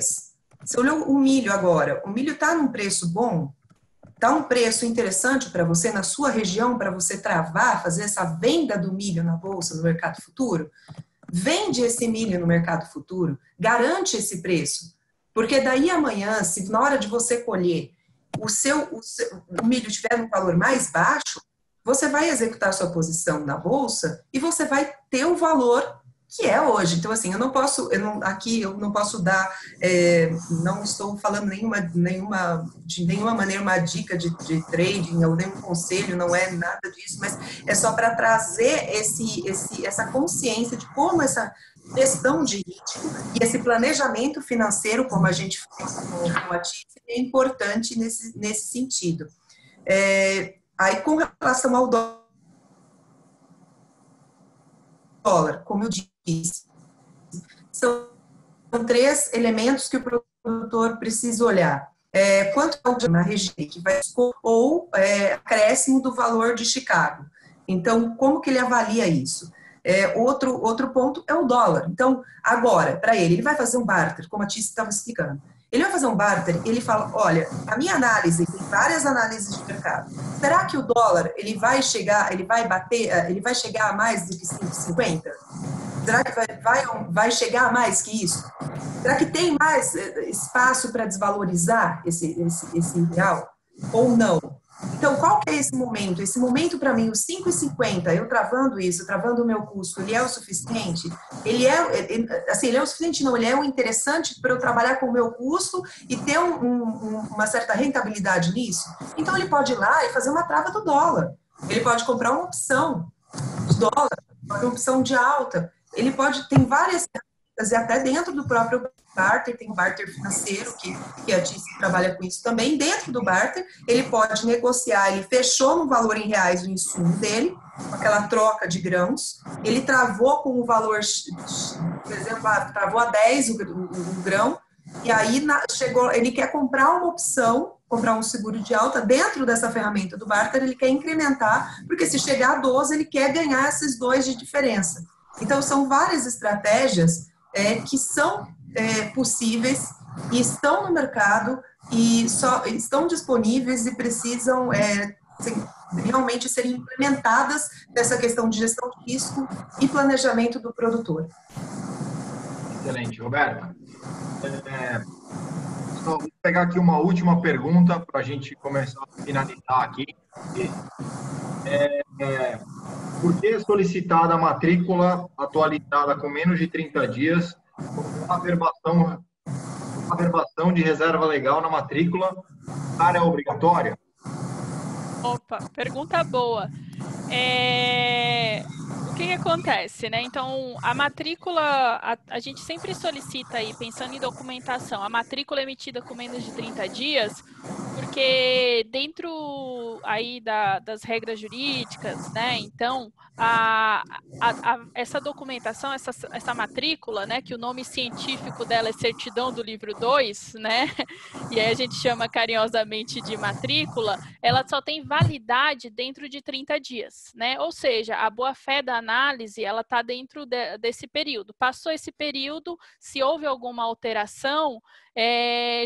Você olhou o milho agora. O milho está num preço bom? Está um preço interessante para você na sua região, para você travar, fazer essa venda do milho na bolsa, no mercado futuro? Vende esse milho no mercado futuro, garante esse preço. Porque daí amanhã, se na hora de você colher o milho estiver num valor mais baixo, você vai executar a sua posição na bolsa e você vai ter o valor que é hoje. Então, assim, eu não posso dar, não estou falando de nenhuma maneira uma dica de trading ou nenhum conselho, não é nada disso, mas é só para trazer essa consciência de como essa gestão de risco e esse planejamento financeiro, como a gente fez com a TIC, é importante nesse sentido. Aí, com relação ao dólar, como eu disse, são 3 elementos que o produtor precisa olhar. Quanto na região que vai ou acréscimo do valor de Chicago. Então, como que ele avalia isso? Outro ponto é o dólar. Então, agora, para ele vai fazer um barter, como a Tícia estava explicando. Ele vai fazer um barter, ele fala, olha, a minha análise, tem várias análises de mercado. Será que o dólar, ele vai chegar a mais do que 5,50? Será que vai chegar a mais que isso? Será que tem mais espaço para desvalorizar esse real? Ou não? Então, qual que é esse momento? Esse momento, para mim, os 5,50, eu travando o meu custo, ele é o suficiente? Ele é o suficiente, não, ele é o interessante para eu trabalhar com o meu custo e ter uma certa rentabilidade nisso? Então, ele pode ir lá e fazer uma trava do dólar. Ele pode comprar uma opção de dólar, uma opção de alta. Ele tem várias ferramentas, e até dentro do próprio barter, tem o barter financeiro, que a TIC trabalha com isso também. Dentro do barter, ele pode negociar, ele fechou no valor em reais o insumo dele, com aquela troca de grãos, ele travou com o valor, por exemplo, travou a 10 o grão, e aí ele quer comprar uma opção, comprar um seguro de alta, dentro dessa ferramenta do barter, ele quer incrementar, porque se chegar a 12, ele quer ganhar esses 2 de diferença. Então, são várias estratégias que são possíveis e estão no mercado e estão disponíveis e precisam realmente serem implementadas nessa questão de gestão de risco e planejamento do produtor. Excelente, Roberta. Vou pegar aqui uma última pergunta para a gente começar a finalizar aqui. Por que é solicitada a matrícula atualizada com menos de 30 dias com averbação de reserva legal na matrícula? A área obrigatória? Opa, pergunta boa. O que acontece, né? Então, a matrícula, a gente sempre solicita aí, pensando em documentação, a matrícula emitida com menos de 30 dias, porque dentro aí das regras jurídicas, né? Então, essa documentação, essa matrícula, né? Que o nome científico dela é Certidão do Livro 2, né? E aí a gente chama carinhosamente de matrícula, ela só tem validade dentro de 30 dias, né? Ou seja, a boa-fé da análise, ela está dentro desse período. Passou esse período, se houve alguma alteração,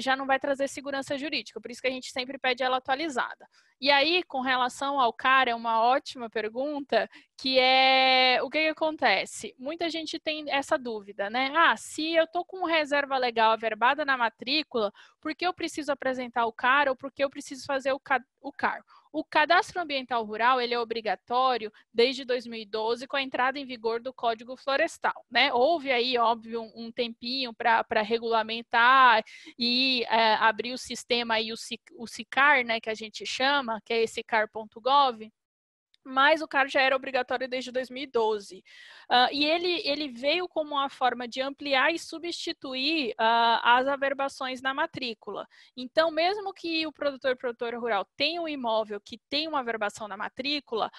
já não vai trazer segurança jurídica, por isso que a gente sempre pede ela atualizada. E aí, com relação ao CAR, é uma ótima pergunta, que é o que acontece? Muita gente tem essa dúvida, né? Se eu estou com reserva legal averbada na matrícula, por que eu preciso apresentar o CAR ou por que eu preciso fazer o CAR? O cadastro ambiental rural, ele é obrigatório desde 2012 com a entrada em vigor do Código Florestal, né? Houve aí, óbvio, um tempinho para regulamentar e abrir o sistema aí, o SICAR, né, que a gente chama, que é esse car.gov, mas o CAR já era obrigatório desde 2012. E ele veio como uma forma de ampliar e substituir as averbações na matrícula. Então, mesmo que o produtor e produtora rural tenha um imóvel que tem uma averbação na matrícula,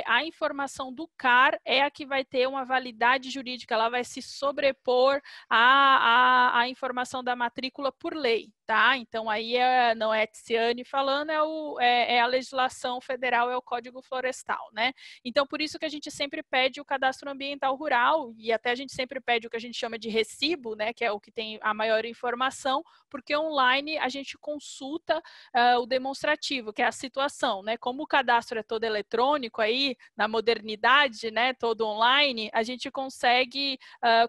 a informação do CAR é a que vai ter uma validade jurídica, ela vai se sobrepor à informação da matrícula por lei. Tá? Então, aí não é Tiziane falando, é a legislação federal, é o Código Florestal, né? Então, por isso que a gente sempre pede o cadastro ambiental rural e até a gente sempre pede o que a gente chama de recibo, né? Que é o que tem a maior informação, porque online a gente consulta o demonstrativo, que é a situação, né? Como o cadastro é todo eletrônico aí, na modernidade, né? Todo online, a gente consegue,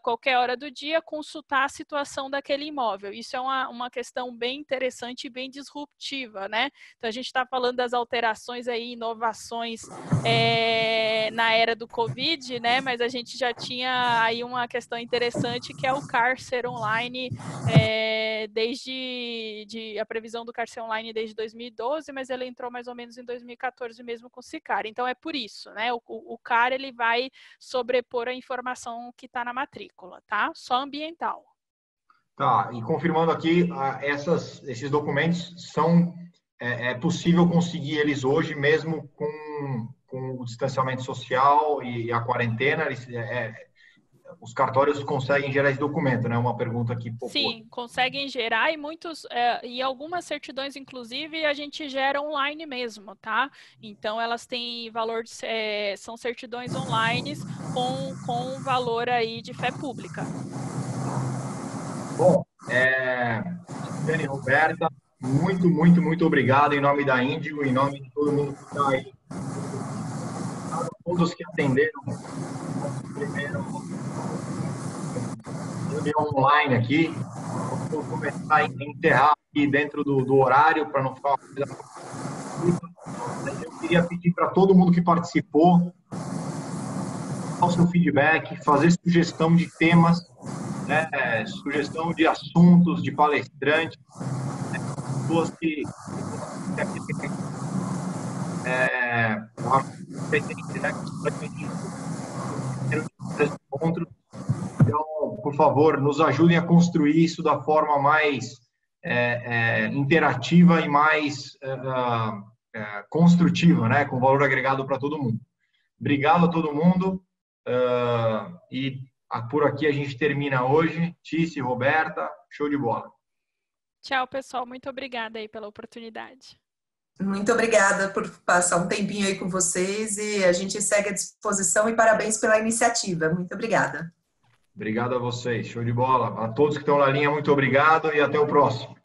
qualquer hora do dia, consultar a situação daquele imóvel. Isso é uma questão bem interessante e bem disruptiva, né? Então, a gente está falando das alterações aí, inovações na era do Covid, né? Mas a gente já tinha aí uma questão interessante, que é o CAR ser online, desde a previsão do CAR ser online desde 2012, mas ele entrou mais ou menos em 2014 mesmo com o SICAR. Então, é por isso, né? O CAR, ele vai sobrepor a informação que está na matrícula, tá? Só ambiental. Tá, e confirmando aqui, esses documentos são possível conseguir eles hoje, mesmo com o distanciamento social e a quarentena, os cartórios conseguem gerar esse documento, né? Uma pergunta aqui. Sim, conseguem gerar e algumas certidões, inclusive, a gente gera online mesmo, tá? Então, elas têm valor, são certidões online com valor aí de fé pública. Bom, Tiziane e Roberta, muito, muito, muito obrigado em nome da Índigo, em nome de todo mundo que está aí. A todos que atenderam nosso primeiro reunião online aqui. Vou começar a enterrar aqui dentro do horário, para não ficar uma coisa curta. Eu queria pedir para todo mundo que participou dar o seu feedback, fazer sugestão de temas, né, sugestão de assuntos, de palestrantes, né, pessoas que encontros. Então, por favor, nos ajudem a construir isso da forma mais interativa e mais construtiva, né, com valor agregado para todo mundo. Obrigado a todo mundo. E por aqui a gente termina hoje. Tice, Roberta, show de bola. Tchau, pessoal. Muito obrigada aí pela oportunidade. Muito obrigada por passar um tempinho aí com vocês e a gente segue à disposição e parabéns pela iniciativa. Muito obrigada. Obrigado a vocês. Show de bola. A todos que estão na linha, muito obrigado e até o próximo.